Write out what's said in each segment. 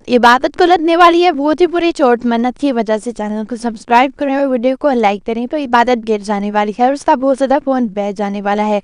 इबादत को लगने वाली है बहुत ही बुरी चोट। मन्नत की वजह से चैनल को सब्सक्राइब करें और वीडियो को लाइक करें तो इबादत गिर जाने वाली है और उसका बहुत ज़्यादा फोन बह जाने वाला है।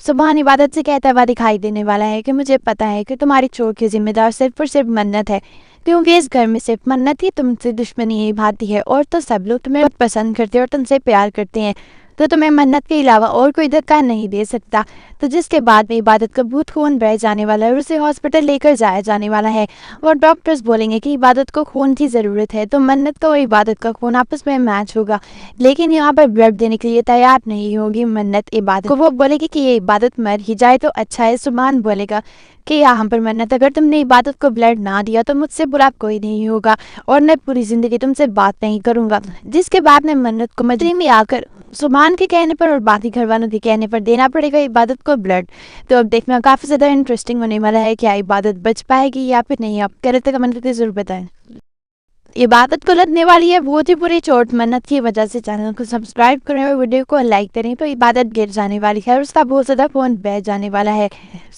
सुबहान इबादत से कहता हुआ दिखाई देने वाला है कि मुझे पता है कि तुम्हारी चोट की जिम्मेदार सिर्फ और सिर्फ मन्नत है, क्योंकि इस घर में सिर्फ मन्नत ही तुमसे दुश्मनी भाती है और तो सब लोग तुम्हें बहुत पसंद करते हैं और तुमसे प्यार करते हैं, तो तुम्हें मन्नत के अलावा और कोई धक्का नहीं दे सकता। तो जिसके बाद में इबादत का बहुत खून बह जाने वाला है और उसे हॉस्पिटल लेकर जाया जाने वाला है और डॉक्टर्स बोलेंगे कि इबादत को खून की ज़रूरत है। तो मन्नत का और इबादत का खून आपस में मैच होगा, लेकिन यहाँ पर ब्लड देने के लिए तैयार नहीं होगी मन्नत इबादत को। वो बोलेगी कि ये इबादत मर ही जाए तो अच्छा है। सुभान बोलेगा कि यहाँ पर मन्नत, अगर तुमने इबादत को ब्लड ना दिया तो मुझसे बुरा कोई नहीं होगा और मैं पूरी ज़िंदगी तुमसे बात नहीं करूँगा। जिसके बाद में मन्नत को मजरी में आकर सुभान के कहने पर और बाकी घर वालों के कहने पर देना पड़ेगा इबादत को ब्लड। तो अब देखना काफ़ी ज़्यादा इंटरेस्टिंग होने वाला है, क्या इबादत बच पाएगी या फिर नहीं। आप कह रहे थे कमेंट करके ज़रूर बताएं। इबादत को लगने वाली है बहुत ही बुरी चोट। मन्नत की वजह से चैनल को सब्सक्राइब करें और वीडियो को लाइक करें तो इबादत गिर जाने वाली है और उसका बहुत ज़्यादा फोन बह जाने वाला है।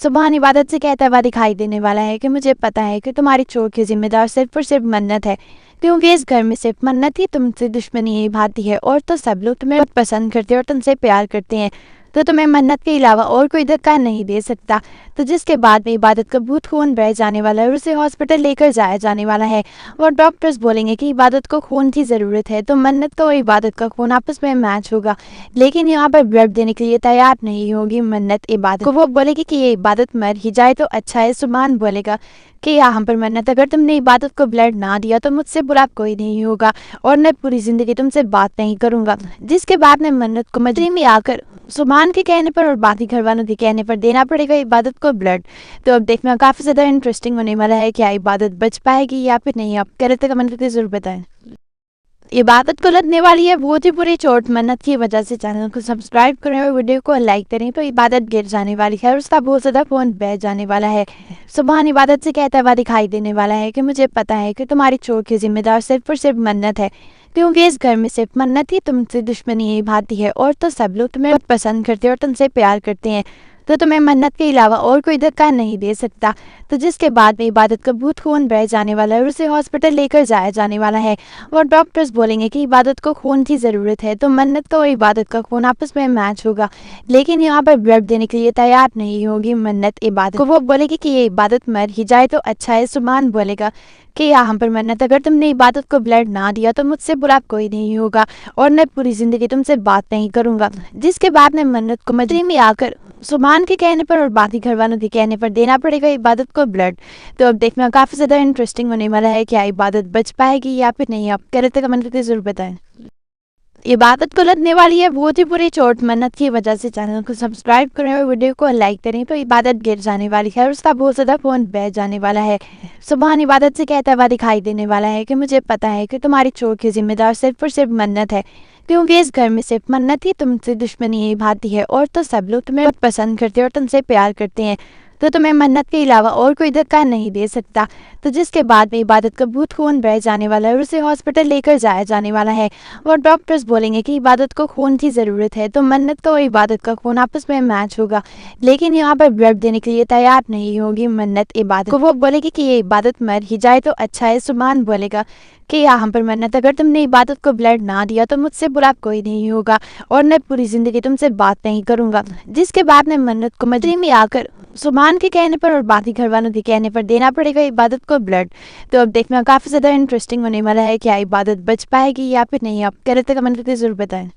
सुभान इबादत से कहता हुआ दिखाई देने वाला है कि मुझे पता है कि तुम्हारी चोट की जिम्मेदार सिर्फ और सिर्फ मन्नत है, क्योंकि इस घर में सिर्फ मन्नत ही तुमसे दुश्मनी भाती है और तो सब लोग तुम्हें बहुत पसंद करते हैं और तुमसे प्यार करते हैं, तो तुम्हें मन्नत के अलावा और कोई धक्का नहीं दे सकता। तो जिसके बाद में इबादत का बहुत खून बह जाने वाला है और उसे हॉस्पिटल लेकर जाया जाने वाला है और डॉक्टर्स बोलेंगे कि इबादत को खून की ज़रूरत है। तो मन्नत का और इबादत का खून आपस में मैच होगा, लेकिन यहाँ पर ब्लड देने के लिए तैयार नहीं होगी मन्नत इबादत को। वो बोलेगी कि ये इबादत मर ही जाए तो अच्छा है। सुभान बोलेगा कि यहाँ पर मन्नत, अगर तुमने इबादत को ब्लड ना दिया तो मुझसे बुरा कोई नहीं होगा और मैं पूरी ज़िंदगी तुमसे बात नहीं करूँगा। जिसके बाद में मन्नत को मजरी में आकर सुभान के कहने पर और बाकी घर वालों के कहने पर देना पड़ेगा इबादत को ब्लड। तो अब देखना काफ़ी ज़्यादा इंटरेस्टिंग होने वाला है, क्या इबादत बच पाएगी या फिर नहीं। आप कह रहे थे कमेंट करके ज़रूर बताएं। इबादत को लगने वाली है बहुत ही बुरी चोट। मन्नत की वजह से चैनल को सब्सक्राइब करें और वीडियो को लाइक करें तो इबादत गिर जाने वाली है और उसका बहुत ज़्यादा फोन बह जाने वाला है। सुभान इबादत से कहता हुआ दिखाई देने वाला है कि मुझे पता है कि तुम्हारी चोट की जिम्मेदार सिर्फ और सिर्फ मन्नत है, क्योंकि इस घर में सिर्फ मन्नत ही तुमसे दुश्मनी भाती है और तो सब लोग तुम्हें बहुत पसंद करते हैं और तुमसे प्यार करते हैं, तो तुम्हें मन्नत के अलावा और कोई धक्का नहीं दे सकता। तो जिसके बाद में इबादत का बहुत खून बह जाने वाला है और उसे हॉस्पिटल लेकर जाया जाने वाला है और डॉक्टर्स बोलेंगे कि इबादत को खून की ज़रूरत है। तो मन्नत का और इबादत का खून आपस में मैच होगा, लेकिन यहाँ पर ब्लड देने के लिए तैयार नहीं होगी मन्नत इबादत को। वो बोलेगी कि ये इबादत मर ही जाए तो अच्छा है। सुभान बोलेगा कि यहाँ पर मन्नत, अगर तुमने इबादत को ब्लड ना दिया तो मुझसे बुरा कोई नहीं होगा और मैं पूरी ज़िंदगी तुमसे बात नहीं करूँगा। जिसके बाद में मन्नत को मजरी में आकर सुभान के कहने पर और बाकी घर वालों के कहने पर देना पड़ेगा इबादत को ब्लड। तो अब देखना काफ़ी ज़्यादा इंटरेस्टिंग होने वाला है, क्या इबादत बच पाएगी या फिर नहीं। आप कह रहे थे कमेंट करके ज़रूर बताएं। इबादत को लगने वाली है बहुत ही बुरी चोट। मन्नत की वजह से चैनल को सब्सक्राइब करें और वीडियो को लाइक करें तो इबादत गिर जाने वाली है और उसका बहुत ज़्यादा फोन बह जाने वाला है। सुभान इबादत से कहता हुआ दिखाई देने वाला है कि मुझे पता है कि तुम्हारी चोट की जिम्मेदार सिर्फ और सिर्फ मन्नत है, क्योंकि इस घर में सिर्फ मन्नत ही तुमसे दुश्मनी भाती है और तो सब लोग तुम्हें बहुत पसंद करते हैं और तुमसे प्यार करते हैं, तो तुम्हें मन्नत के अलावा और कोई धक्का नहीं दे सकता। तो जिसके बाद में इबादत का बहुत खून बह जाने वाला है और उसे हॉस्पिटल लेकर जाया जाने वाला है और डॉक्टर्स बोलेंगे कि इबादत को खून की ज़रूरत है। तो मन्नत का और इबादत का खून आपस में मैच होगा, लेकिन यहाँ पर ब्लड देने के लिए तैयार नहीं होगी मन्नत इबादत को। वो बोलेगी कि ये इबादत मर ही जाए तो अच्छा है। सुभान बोलेगा कि यहाँ पर मन्नत, अगर तुमने इबादत को ब्लड ना दिया तो मुझसे बुरा कोई नहीं होगा और मैं पूरी ज़िंदगी तुमसे बात नहीं करूँगा। जिसके बाद में मन्नत को मजरी में आकर सुभान के कहने पर और बाकी घर वालों के कहने पर देना पड़ेगा इबादत को ब्लड। तो अब देखना काफ़ी ज़्यादा इंटरेस्टिंग होने वाला है, क्या इबादत बच पाएगी या फिर नहीं। आप कह रहे थे कमेंट करके ज़रूर बताएं।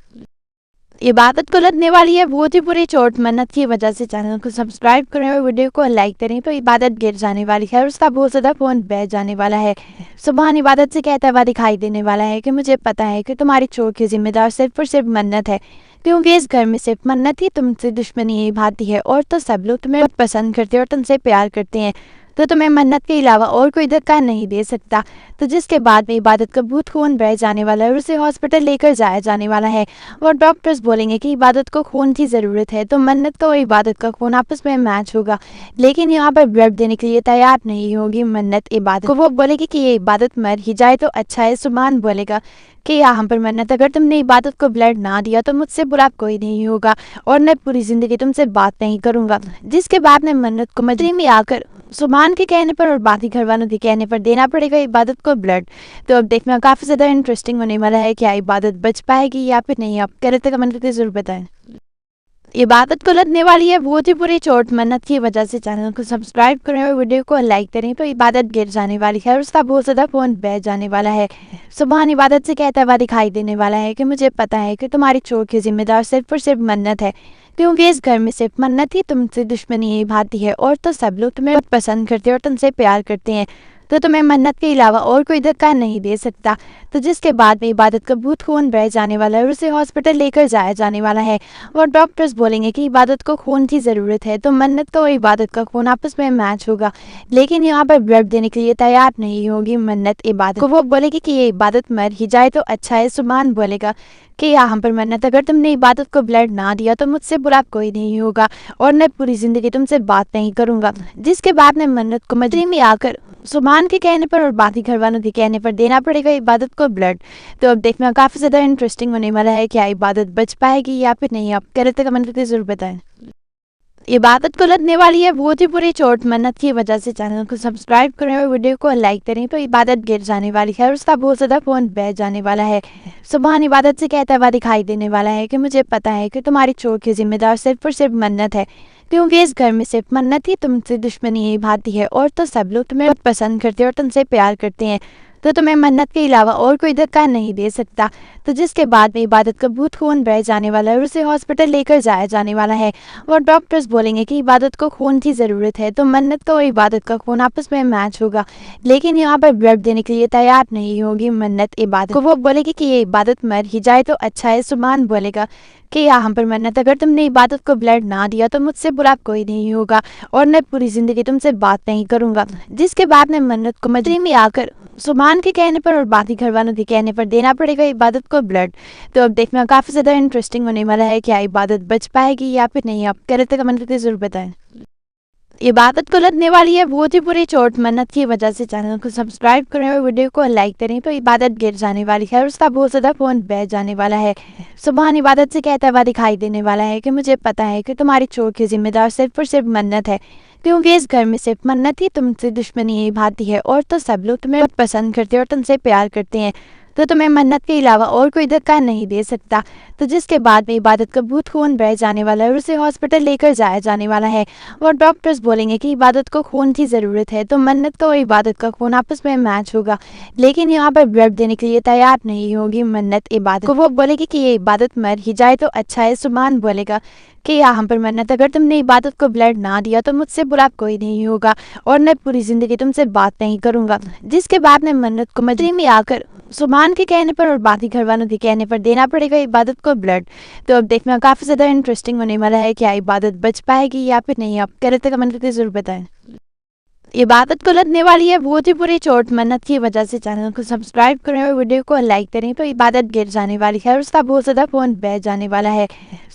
इबादत को लगने वाली है बहुत ही बुरी चोट। मन्नत की वजह से चैनल को सब्सक्राइब करें और वीडियो को लाइक करें तो इबादत गिर जाने वाली है और उसका बहुत ज़्यादा फोन बह जाने वाला है। सुभान इबादत से कहता हुआ दिखाई देने वाला है कि मुझे पता है कि तुम्हारी चोट की जिम्मेदार सिर्फ और सिर्फ मन्नत है, क्योंकि इस घर में सिर्फ मन्नत ही तुमसे दुश्मनी भाती है और तो सब लोग तुम्हें बहुत पसंद करते हैं और तुमसे प्यार करते हैं, तो तुम्हें मन्नत के अलावा और कोई धक्का नहीं दे सकता। تو جس کے بعد میں عبادت کا بہت خون بہ جانے والا ہے اور اسے ہاسپٹل لے کر جایا جانے والا ہے، اور ڈاکٹرز بولیں گے کہ عبادت کو خون کی ضرورت ہے، تو منت کا اور عبادت کا خون آپس میں میچ ہوگا، لیکن یہاں پر بلڈ دینے کے لیے تیار نہیں ہوگی منت عبادت کو۔ وہ بولے گی کہ یہ عبادت مر ہی جائے تو اچھا ہے۔ سبحان بولے گا کہ یہاں پر منت، اگر تم نے عبادت کو بلڈ نہ دیا تو مجھ سے برا کوئی نہیں ہوگا اور میں پوری زندگی تم سے بات نہیں کروں گا۔ جس کے بعد میں منت کو مجری میں آ کر سبحان کے کہنے پر اور باقی گھر والوں کے کہنے پر دینا پڑے گا عبادت کو بلڈ۔ تو اب دیکھنا کافی زیادہ انٹرسٹنگ ہونے والا ہے، کیا عبادت بچ پائے گی یا پھر نہیں؟ آپ کہہ رہے تھے کمنٹ کرके ضرور بتائیں۔ عبادت کو لگنے والی ہے بہت ہی بری چوٹ منت کی وجہ سے، چینل کو سبسکرائب کریں اور ویڈیو کو لائک کریں، تو عبادت گر جانے والی ہے اور اس کا بہت زیادہ خون بہ جانے والا ہے۔ سبحان عبادت سے کہتا ہوا دکھائی دینے والا ہے کہ مجھے پتا ہے کہ تمہاری چوٹ کی ذمہ دار صرف اور صرف منت ہے، کیونکہ اس گھر میں صرف منت ہی تم سے دشمنی نبھاتی ہے، اور تو سب لوگ تمہیں پسند کرتے اور تم سے پیار کرتے ہیں، تو تمہیں منت کے علاوہ اور کوئی دھکا نہیں دے سکتا۔ تو جس کے بعد میں عبادت کا بہت خون بہ جانے والا ہے اور اسے ہاسپٹل لے کر جایا جانے والا ہے، اور ڈاکٹرز بولیں گے کہ عبادت کو خون کی ضرورت ہے، تو منت کا اور عبادت کا خون آپس میں میچ ہوگا، لیکن یہاں پر بلڈ دینے کے لیے تیار نہیں ہوگی منت عبادت کو۔ وہ بولے گی کہ یہ عبادت مر ہی جائے تو اچھا ہے۔ سبحان بولے گا کہ یہاں پر منت، اگر تم نے عبادت کو بلڈ نہ دیا تو مجھ سے برا کوئی نہیں ہوگا اور میں پوری زندگی تم سے بات نہیں کروں گا۔ جس کے بعد میں منت کو مجری میں آ کر سبحان کے کہنے پر اور باقی گھر والوں کے کہنے پر دینا پڑے گا عبادت کو بلڈ۔ تو اب دیکھنا کافی زیادہ انٹرسٹنگ ہونے والا ہے، کیا عبادت بچ پائے گی یا پھر نہیں؟ آپ کہہ رہے تھے کمنٹ کرके ضرور بتائیں۔ عبادت کو لگنے والی ہے بہت ہی بری چوٹ منت کی وجہ سے، چینل کو سبسکرائب کریں اور ویڈیو کو لائک کریں، تو عبادت گر جانے والی ہے اور اس کا بہت زیادہ خون بہ جانے والا ہے۔ سبحان عبادت سے کہتا ہوا دکھائی دینے والا ہے کہ مجھے پتا ہے کہ تمہاری چوٹ کی ذمہ دار صرف اور صرف منت ہے، کیونکہ اس گھر میں صرف منت ہی تم سے دشمنی نبھاتی ہے، اور تو سب لوگ تمہیں پسند کرتے اور تم سے پیار کرتے ہیں، تو تمہیں منت کے علاوہ اور کوئی دھکا نہیں دے سکتا۔ تو جس کے بعد میں عبادت کا بہت خون بہ جانے والا ہے اور اسے ہاسپٹل لے کر جایا جانے والا ہے، اور ڈاکٹرز بولیں گے کہ عبادت کو خون کی ضرورت ہے، تو منت کا اور عبادت کا خون آپس میں میچ ہوگا، لیکن یہاں پر بلڈ دینے کے لیے تیار نہیں ہوگی منت عبادت کو۔ وہ بولے گی کہ یہ عبادت مر ہی جائے تو اچھا ہے۔ سبحان بولے گا کہ یہاں پر منت، اگر تم نے عبادت کو بلڈ نہ دیا تو مجھ سے برا کوئی نہیں ہوگا اور میں پوری زندگی تم سے بات نہیں کروں گا۔ جس کے بعد میں منت کو مجری میں آ کر سبحان کے کہنے پر اور باقی گھر والوں کے کہنے پر دینا پڑے گا عبادت کو بلڈ۔ تو اب دیکھنا کافی زیادہ انٹرسٹنگ ہونے والا ہے، کیا عبادت بچ پائے گی یا پھر نہیں؟ آپ کہہ رہے تھے کمنٹ کرके ضرور بتائیں۔ عبادت کو لگنے والی ہے بہت ہی بری چوٹ منت کی وجہ سے، چینل کو سبسکرائب کریں اور ویڈیو کو لائک کریں، تو عبادت گر جانے والی ہے اور اس کا بہت زیادہ خون بہ جانے والا ہے۔ سبحان عبادت سے کہتا ہوا دکھائی دینے والا ہے کہ مجھے پتا ہے کہ تمہاری چوٹ کی ذمہ دار صرف اور صرف منت ہے، کیونکہ اس گھر میں صرف منت ہی تم سے دشمنی نبھاتی ہے، اور تو سب لوگ تمہیں پسند کرتے اور تم سے پیار کرتے ہیں، تو تمہیں منت کے علاوہ اور کوئی دھکا نہیں دے سکتا۔ تو جس کے بعد میں عبادت کا بہت خون بہ جانے والا ہے اور اسے ہاسپٹل لے کر جایا جانے والا ہے، اور ڈاکٹرز بولیں گے کہ عبادت کو خون کی ضرورت ہے، تو منت کا اور عبادت کا خون آپس میں میچ ہوگا، لیکن یہاں پر بلڈ دینے کے لیے تیار نہیں ہوگی منت عبادت کو۔ وہ بولے گی کہ یہ عبادت مر ہی جائے تو اچھا ہے۔ سبحان بولے گا کہ یہاں پر منت، اگر تم نے عبادت کو بلڈ نہ دیا تو مجھ سے برا کوئی نہیں ہوگا اور میں پوری زندگی تم سے بات نہیں کروں گا۔ جس کے بعد میں منت کو مجری میں آ کر سبحان کے کہنے پر اور باقی گھر والوں کے کہنے پر دینا پڑے گا عبادت کو بلڈ۔ تو اب دیکھنا کافی زیادہ انٹرسٹنگ ہونے والا ہے، کیا عبادت بچ پائے گی یا پھر نہیں؟ آپ کہہ رہے تھے کمنٹ کرके ضرور بتائیں۔ عبادت کو لگنے والی ہے بہت ہی بری چوٹ منت کی وجہ سے، چینل کو سبسکرائب کریں اور ویڈیو کو لائک کریں، تو عبادت گر جانے والی ہے اور اس کا بہت زیادہ خون بہ جانے والا ہے۔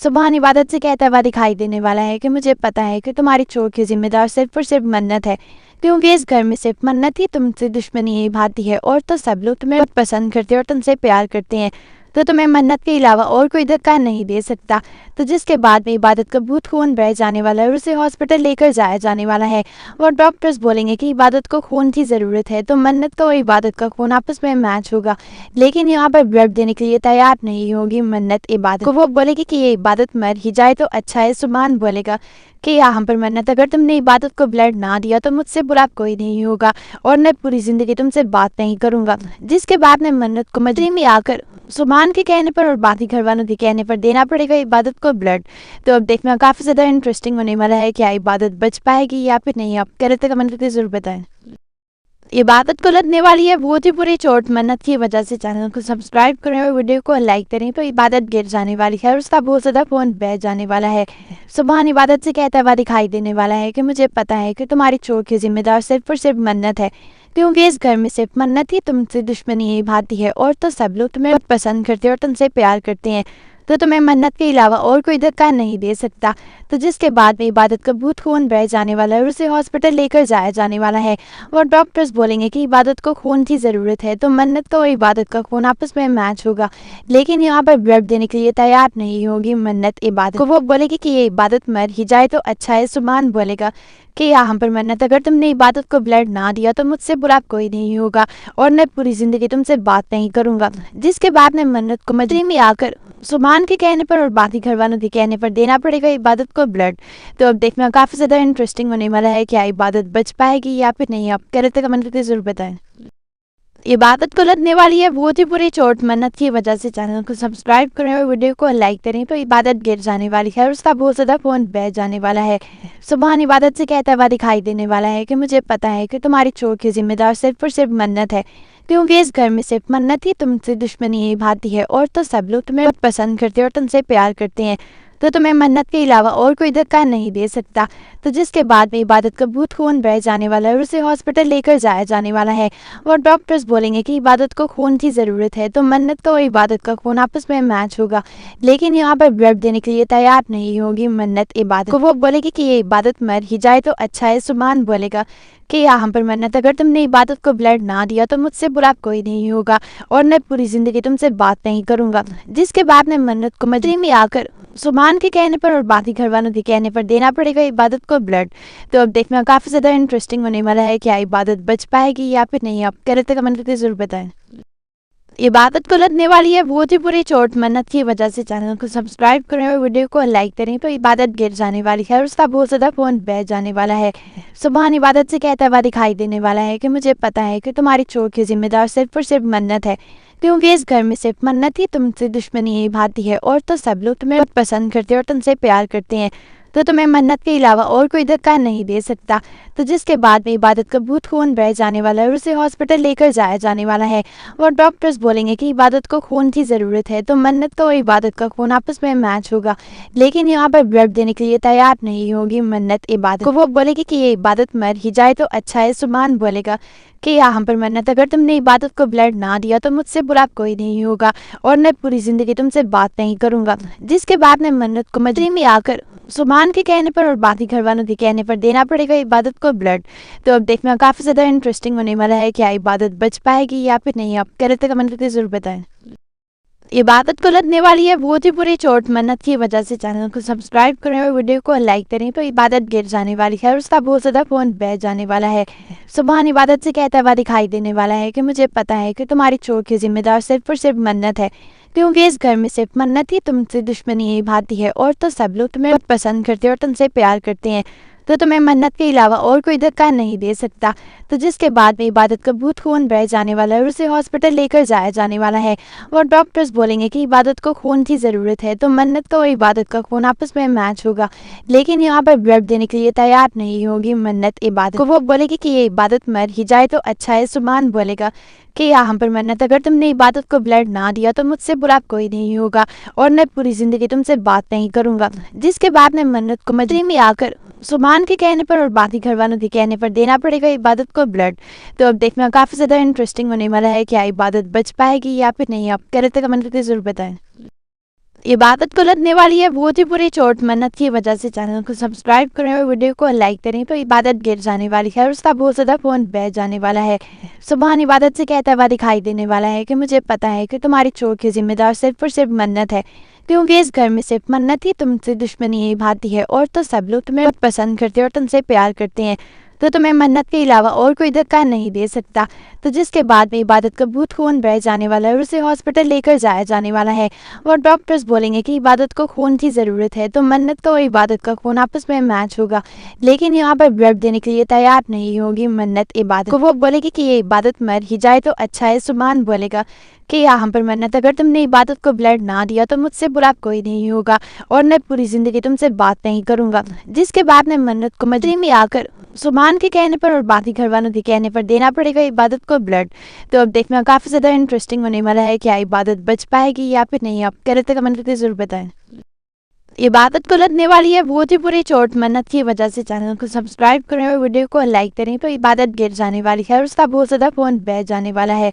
سبحان عبادت سے کہتا ہوا دکھائی دینے والا ہے کہ مجھے پتا ہے کہ تمہاری چوٹ کی ذمہ دار صرف اور صرف منت ہے، کیونکہ اس گھر میں صرف منت ہی تم سے دشمنی نبھاتی ہے، اور تو سب لوگ تمہیں پسند کرتے اور تم سے پیار کرتے ہیں، تو تمہیں منت کے علاوہ اور کوئی دھکا نہیں دے سکتا۔ تو جس کے بعد میں عبادت کا بہت خون بہ جانے والا ہے اور اسے ہاسپٹل لے کر جایا جانے والا ہے، اور ڈاکٹرز بولیں گے کہ عبادت کو خون کی ضرورت ہے، تو منت کا اور عبادت کا خون آپس میں میچ ہوگا، لیکن یہاں پر بلڈ دینے کے لیے تیار نہیں ہوگی منت عبادت کو۔ وہ بولے گی کہ یہ عبادت مر ہی جائے تو اچھا ہے۔ سبحان بولے گا کہ یہاں پر منت، اگر تم نے عبادت کو بلڈ نہ دیا تو مجھ سے برا کوئی نہیں ہوگا اور میں پوری زندگی تم سے بات نہیں کروں گا۔ جس کے بعد میں منت کو مجری میں آ کر سبحان کے کہنے پر اور باقی گھر والوں کے کہنے پر دینا پڑے گا عبادت کو بلڈ۔ تو اب دیکھنا کافی زیادہ انٹرسٹنگ ہونے والا ہے، کیا عبادت بچ پائے گی یا پھر نہیں؟ آپ کہہ رہے تھے کمنٹ کرके ضرور بتائیں۔ इबादत को लगने वाली है बहुत ही बुरी चोट। मन्नत की वजह से चैनल को सब्सक्राइब करें और वीडियो को लाइक करें तो इबादत गिर जाने वाली है और उसका बहुत ज़्यादा फ़ोन बह जाने वाला है। सुबहान इबादत से कहता हुआ दिखाई देने वाला है कि मुझे पता है कि तुम्हारी चोट की जिम्मेदार सिर्फ और सिर्फ मन्नत है, क्योंकि इस घर में सिर्फ मन्नत ही तुमसे दुश्मनी ही भाती है और तो सब लोग तुम्हें बहुत पसंद करते हैं और तुमसे प्यार करते हैं, तो तुम्हें मन्नत के अलावा और कोई धक्का नहीं दे सकता। तो जिसके बाद में इबादत का बहुत खून बह जाने वाला है और उसे हॉस्पिटल लेकर जाया जाने वाला है और डॉक्टर्स बोलेंगे कि इबादत को खून की ज़रूरत है। तो मन्नत का और इबादत का खून आपस में मैच होगा, लेकिन यहाँ पर ब्लड देने के लिए तैयार नहीं होगी मन्नत इबादत को। वो बोलेगी कि ये इबादत मर ही जाए तो अच्छा है। सुभान बोलेगा कि यहाँ पर मन्नत, अगर तुमने इबादत को ब्लड ना दिया तो मुझसे बुरा कोई नहीं होगा और मैं पूरी ज़िंदगी तुमसे बात नहीं करूँगा। जिसके बाद में मन्नत को मजरी में आकर सुभान के कहने पर और बाकी घर वालों के कहने पर देना पड़ेगा इबादत को ब्लड। तो अब देखना काफ़ी ज़्यादा इंटरेस्टिंग होने वाला है, क्या इबादत बच पाएगी या फिर नहीं। आप कह रहे थे कमेंट करके ज़रूर बताएं। इबादत को लगने वाली है बहुत ही बुरी चोट। मन्नत की वजह से चैनल को सब्सक्राइब करें और वीडियो को लाइक करें तो इबादत गिर जाने वाली है और उसका बहुत ज़्यादा फ़ोन बह जाने वाला है। सुभान इबादत से कहता हुआ दिखाई देने वाला है कि मुझे पता है कि तुम्हारी चोट की जिम्मेदार सिर्फ और सिर्फ मन्नत है, क्योंकि इस घर में सिर्फ मन्नत ही तुमसे दुश्मनी ही भाती है और तो सब लोग तुम्हें बहुत पसंद करते हैं और तुमसे प्यार करते हैं, तो तुम्हें मन्नत के अलावा और कोई धक्का नहीं दे सकता। तो जिसके बाद में इबादत का बहुत खून बह जाने वाला है और उसे हॉस्पिटल लेकर जाया जाने वाला है और डॉक्टर्स बोलेंगे कि इबादत को खून की ज़रूरत है। तो मन्नत का और इबादत का खून आपस में मैच होगा, लेकिन यहाँ पर ब्लड देने के लिए तैयार नहीं होगी मन्नत इबादत को। वो बोलेगी कि ये इबादत मर ही जाए तो अच्छा है। सुभान बोलेगा कि यहाँ पर मन्नत, अगर तुमने इबादत को ब्लड ना दिया तो मुझसे बुरा कोई नहीं होगा और मैं पूरी ज़िंदगी तुमसे बात नहीं करूँगा। जिसके बाद में मन्नत को मजरी में आकर सुभान के कहने पर और बाकी घर वालों के कहने पर देना पड़ेगा इबादत को ब्लड। तो अब देखना काफ़ी ज़्यादा इंटरेस्टिंग होने वाला है, क्या इबादत बच पाएगी या फिर नहीं। आप कह रहे थे कमेंट करके ज़रूर बताएं। इबादत को लगने वाली है बहुत ही बुरी चोट। मन्नत की वजह से चैनल को सब्सक्राइब करें और वीडियो को लाइक करें तो इबादत गिर जाने वाली है और उसका बहुत ज़्यादा फ़ोन बह जाने वाला है। सुभान इबादत से कहता हुआ दिखाई देने वाला है कि मुझे पता है कि तुम्हारी चोट की जिम्मेदार सिर्फ और सिर्फ मन्नत है, क्योंकि इस घर में सिर्फ मन्नत ही तुमसे दुश्मनी ही भाती है और तो सब लोग तुम्हें बहुत पसंद करते हैं और तुमसे प्यार करते हैं, तो तुम्हें मन्नत के अलावा और कोई धक्का नहीं दे सकता। तो जिसके बाद में इबादत का बहुत खून बह जाने वाला है और उसे हॉस्पिटल लेकर जाया जाने वाला है और डॉक्टर्स बोलेंगे कि इबादत को खून की ज़रूरत है। तो मन्नत का और इबादत का खून आपस में मैच होगा, लेकिन यहाँ पर ब्लड देने के लिए तैयार नहीं होगी मन्नत इबादत को। वो बोलेगी कि ये इबादत मर ही जाए तो अच्छा है। सुभान बोलेगा कि यहाँ पर मन्नत, अगर तुमने इबादत को ब्लड ना दिया तो मुझसे बुरा कोई नहीं होगा और मैं पूरी ज़िंदगी तुमसे बात नहीं करूँगा। जिसके बाद में मन्नत को मजरी में आकर सुभान के कहने पर और बाकी घर वालों के कहने पर देना पड़ेगा इबादत को ब्लड। तो अब देखना काफ़ी ज़्यादा इंटरेस्टिंग होने वाला है, क्या इबादत बच पाएगी या फिर नहीं। आप कह रहे थे कमेंट करके ज़रूर बताएं। इबादत को लगने वाली है बहुत ही बुरी चोट। मन्नत की वजह से चैनल को सब्सक्राइब करें और वीडियो को लाइक करें तो इबादत गिर जाने वाली है और उसका बहुत ज़्यादा फ़ोन बह जाने वाला है। सुभान इबादत से कहता हुआ दिखाई देने वाला है कि मुझे पता है कि तुम्हारी चोट की जिम्मेदार सिर्फ और सिर्फ मन्नत है, क्योंकि इस घर में सिर्फ मन्नत ही तुमसे दुश्मनी ही भाती है और तो सब लोग तुम्हें बहुत पसंद करते हैं और तुमसे प्यार करते हैं, तो तुम्हें मन्नत के अलावा और कोई धक्का नहीं दे सकता। तो जिसके बाद में इबादत का बहुत खून बह जाने वाला है और उसे हॉस्पिटल लेकर जाया जाने वाला है और डॉक्टर्स बोलेंगे कि इबादत को खून की ज़रूरत है। तो मन्नत का और इबादत का खून आपस में मैच होगा, लेकिन यहाँ पर ब्लड देने के लिए तैयार नहीं होगी मन्नत इबादत को। वो बोलेगी कि ये इबादत मर ही जाए तो अच्छा है। सुभान बोलेगा कि यहाँ पर मन्नत, अगर तुमने इबादत को ब्लड ना दिया तो मुझसे बुरा कोई नहीं होगा और मैं पूरी ज़िंदगी तुमसे बात नहीं करूँगा। जिसके बाद में मन्नत को मजरी में आकर सुभान के कहने पर और बाकी घर वालों के कहने पर देना पड़ेगा इबादत को ब्लड। तो अब देखना काफ़ी ज़्यादा इंटरेस्टिंग होने वाला है, क्या इबादत बच पाएगी या फिर नहीं। आप कह रहे थे कमेंट करके ज़रूर बताएं। इबादत को लगने वाली है बहुत ही बुरी चोट। मन्नत की वजह से चैनल को सब्सक्राइब करें और वीडियो को लाइक करें तो इबादत गिर जाने वाली है और उसका बहुत ज़्यादा फ़ोन बह जाने वाला है। सुभान इबादत से कहता हुआ दिखाई देने वाला है कि मुझे पता है कि तुम्हारी चोट की जिम्मेदार सिर्फ और सिर्फ मन्नत है, क्योंकि इस घर में सिर्फ मन्नत ही तुमसे दुश्मनी ही भाती है और तो सब लोग तुम्हें बहुत पसंद करते हैं और तुमसे प्यार करते हैं, तो तुम्हें मन्नत के अलावा और कोई धक्का नहीं दे सकता। तो जिसके बाद में इबादत का बहुत खून बह जाने वाला है और उसे हॉस्पिटल लेकर जाया जाने वाला है और डॉक्टर्स बोलेंगे कि इबादत को खून की ज़रूरत है। तो मन्नत का और इबादत का खून आपस में मैच होगा, लेकिन यहाँ पर ब्लड देने के लिए तैयार नहीं होगी मन्नत इबादत को। वो बोलेगी कि ये इबादत मर ही जाए तो अच्छा है। सुभान बोलेगा कि यहाँ पर मन्नत, अगर तुमने इबादत को ब्लड ना दिया तो मुझसे बुरा कोई नहीं होगा और मैं पूरी ज़िंदगी तुमसे बात नहीं करूँगा। जिसके बाद में मन्नत को मजरी में आकर सुभान سبحان کے کہنے پر اور باقی گھر والوں کے کہنے پر دینا پڑے گا عبادت کو بلڈ۔ تو اب دیکھنا کافی زیادہ انٹرسٹنگ ہونے والا ہے، کیا عبادت بچ پائے گی یا پھر نہیں؟ آپ کہہ رہے تھے کمنٹ کرتے ضرور بتائیں۔ عبادت کو لگنے والی ہے بہت ہی بری چوٹ منت کی وجہ سے، چینل کو سبسکرائب کریں اور ویڈیو کو لائک کریں تو عبادت گر جانے والی ہے اور اس کا بہت زیادہ فون بیٹھ جانے والا ہے۔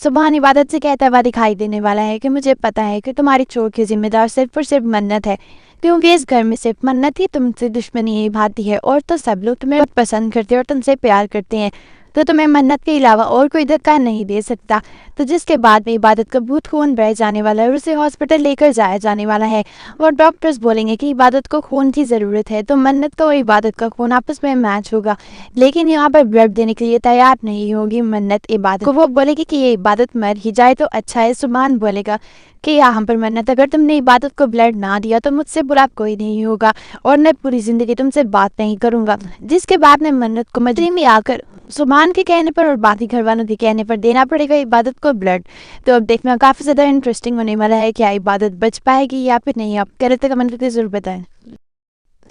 سبحان عبادت سے کہتا ہوا دکھائی دینے والا ہے کہ مجھے پتا ہے کہ تمہاری چوٹ کی ذمہ دار صرف اور صرف منت ہے، کیونکہ اس گھر میں صرف منت ہی تم سے دشمنی نبھاتی ہے، اور تو سب لوگ تمہیں بہت پسند کرتے ہیں اور تم سے پیار کرتے ہیں، تو تمہیں منت کے علاوہ اور کوئی دھکا نہیں دے سکتا۔ تو جس کے بعد میں عبادت کا بہت خون بہہ جانے والا ہے اور اسے ہاسپٹل لے کر جایا جانے والا ہے، اور ڈاکٹرز بولیں گے کہ عبادت کو خون کی ضرورت ہے، تو منت کو عبادت کا خون آپس میں میچ ہوگا، لیکن یہاں پر بلڈ دینے کے لیے تیار نہیں ہوگی منت عبادت کو۔ وہ بولے گی کہ یہ عبادت مر ہی جائے تو اچھا ہے۔ سبحان بولے گا کہ یہاں پر منت اگر تم نے عبادت کو بلڈ نہ دیا تو مجھ سے برا کوئی نہیں ہوگا اور میں پوری زندگی تم سے بات نہیں کروں گا۔ جس کے بعد میں منت کو مجری میں آ کر سبحان کے کہنے پر اور باقی گھر والوں کے کہنے پر دینا پڑے گا عبادت کو بلڈ۔ تو اب دیکھنا کافی زیادہ انٹرسٹنگ ہونے والا ہے، کیا عبادت بچ پائے گی یا پھر نہیں؟ آپ کہہ رہے تھے کمنٹ کرتے ضرور بتائیں۔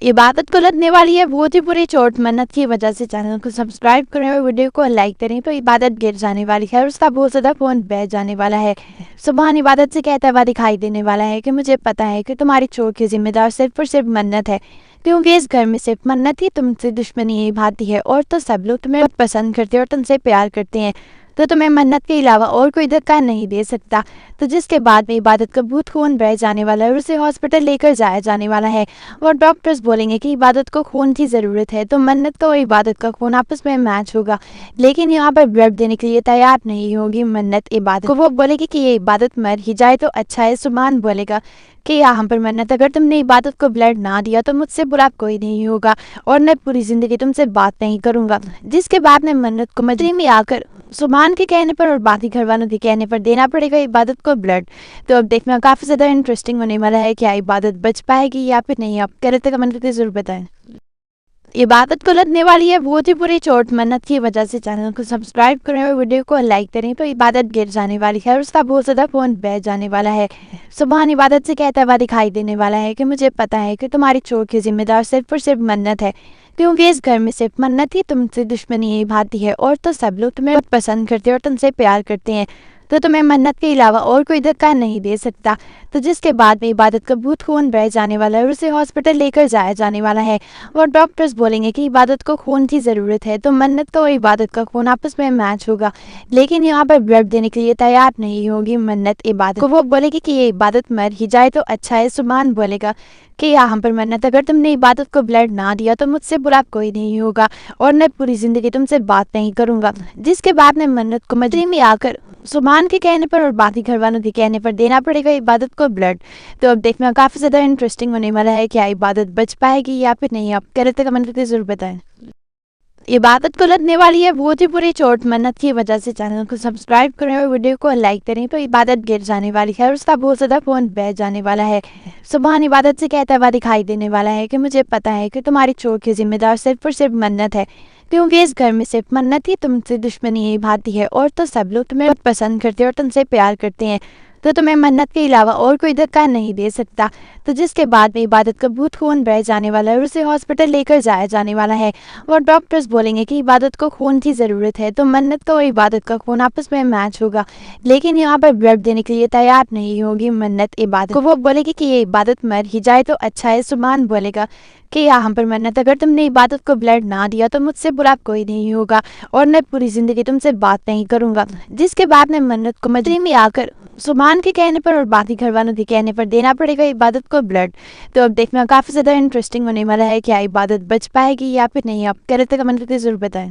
عبادت کو لگنے والی ہے بہت ہی بری چوٹ منت کی وجہ سے، چینل کو سبسکرائب کریں اور ویڈیو کو لائک کریں تو عبادت گر جانے والی ہے اور اس کا بہت زیادہ فون بیٹھ جانے والا ہے۔ سبحان عبادت سے کہتا ہوا دکھائی دینے والا ہے کہ مجھے پتا ہے کہ تمہاری چوٹ کی ذمہ دار صرف اور صرف منت ہے، کیونکہ اس گھر میں صرف منت ہی تم سے دشمنی نبھاتی ہے، اور تو سب لوگ تمہیں بہت پسند کرتے ہیں اور تم سے پیار کرتے ہیں، تو تمہیں منت کے علاوہ اور کوئی دھکا نہیں دے سکتا۔ تو جس کے بعد میں عبادت کا بہت خون بہہ جانے والا ہے اور اسے ہاسپٹل لے کر جایا جانے والا ہے، اور ڈاکٹرز بولیں گے کہ عبادت کو خون کی ضرورت ہے، تو منت کو عبادت کا خون آپس میں میچ ہوگا، لیکن یہاں پر بلڈ دینے کے لیے تیار نہیں ہوگی منت عبادت کو۔ وہ بولے گی کہ یہ عبادت مر ہی جائے تو اچھا ہے۔ سبحان بولے گا کہ یہاں پر منت اگر تم نے عبادت کو بلڈ نہ دیا تو مجھ سے برا کوئی نہیں ہوگا اور میں پوری زندگی تم سے بات نہیں کروں گا۔ جس کے بعد میں منت کو مجری میں آ کر سبحان کے کہنے پر اور باقی گھر والوں کے کہنے پر دینا پڑے گا عبادت کو بلڈ۔ تو اب دیکھنا کافی زیادہ انٹرسٹنگ ہونے والا ہے، کیا عبادت بچ پائے گی یا پھر نہیں؟ آپ کہہ رہے تھے کمنٹ کرتے ضرور بتائیں۔ عبادت کو لگنے والی ہے بہت ہی بری چوٹ منت کی وجہ سے، چینل کو سبسکرائب کریں اور ویڈیو کو لائک کریں تو عبادت گر جانے والی ہے اور اس کا بہت زیادہ فون بیٹھ جانے والا ہے۔ سبحان عبادت سے کہتا ہوا دکھائی دینے والا ہے کہ مجھے پتا ہے کہ تمہاری چوٹ کی ذمہ دار صرف اور صرف منت ہے، کیونکہ اس گھر میں صرف منت ہی تم سے دشمنی نبھاتی ہے، اور تو سب لوگ تمہیں بہت پسند کرتے ہیں اور تم سے پیار کرتے ہیں، تو تمہیں منت کے علاوہ اور کوئی دھکا نہیں دے سکتا۔ تو جس کے بعد میں عبادت کا بہت خون بہہ جانے والا ہے اور اسے ہاسپٹل لے کر جایا جانے والا ہے، اور ڈاکٹرز بولیں گے کہ عبادت کو خون کی ضرورت ہے، تو منت کو عبادت کا خون آپس میں میچ ہوگا، لیکن یہاں پر بلڈ دینے کے لیے تیار نہیں ہوگی منت عبادت کو۔ وہ بولے گی کہ یہ عبادت مر ہی جائے تو اچھا ہے۔ سبحان بولے گا کہ یہاں پر منت اگر تم نے عبادت کو بلڈ نہ دیا تو مجھ سے برا کوئی نہیں ہوگا اور میں پوری زندگی تم سے بات نہیں کروں گا۔ جس کے بعد میں منت کو مجری میں آ کر سبحان کے کہنے پر اور باقی گھر والوں کے کہنے پر دینا پڑے گا عبادت کو بلڈ۔ تو اب دیکھنا کافی زیادہ انٹرسٹنگ ہونے والا ہے، کیا عبادت بچ پائے گی یا پھر نہیں؟ آپ کہہ رہے تھے کمنٹ کرتے ضرور بتائیں۔ عبادت کو لگنے والی ہے بہت ہی بری چوٹ منت کی وجہ سے، چینل کو سبسکرائب کریں اور ویڈیو کو لائک کریں تو عبادت گر جانے والی ہے اور اس کا بہت زیادہ فون بیٹھ جانے والا ہے۔ سبحان عبادت سے کہتا ہوا دکھائی دینے والا ہے کہ مجھے پتا ہے کہ تمہاری چوٹ کی ذمہ دار صرف اور صرف منت ہے، کیونکہ اس گھر میں صرف منت ہی تم سے دشمنی نبھاتی ہے، اور تو سب لوگ تمہیں بہت پسند کرتے ہیں اور تم سے پیار کرتے ہیں، تو تمہیں منت کے علاوہ اور کوئی دھکا نہیں دے سکتا۔ تو جس کے بعد میں عبادت کا بہت خون بہہ جانے والا ہے اور اسے ہاسپٹل لے کر جایا جانے والا ہے، اور ڈاکٹرز بولیں گے کہ عبادت کو خون کی ضرورت ہے، تو منت کو عبادت کا خون آپس میں میچ ہوگا، لیکن یہاں پر بلڈ دینے کے لیے تیار نہیں ہوگی منت عبادت کو۔ وہ بولے گی کہ یہ عبادت مر ہی جائے تو اچھا ہے۔ سبحان بولے گا کہ یہاں پر منت اگر تم نے عبادت کو بلڈ نہ دیا تو مجھ سے برا کوئی نہیں ہوگا اور میں پوری زندگی تم سے بات نہیں کروں گا۔ جس کے بعد میں منت کو مجری میں آ کر سبحان کے کہنے پر اور باقی گھر والوں کے کہنے پر دینا پڑے گا عبادت کو بلڈ۔ تو اب دیکھنا کافی زیادہ انٹرسٹنگ ہونے والا ہے، کیا عبادت بچ پائے گی یا پھر نہیں؟ آپ کہہ رہے تھے کمنٹ کرتے ضرور بتائیں۔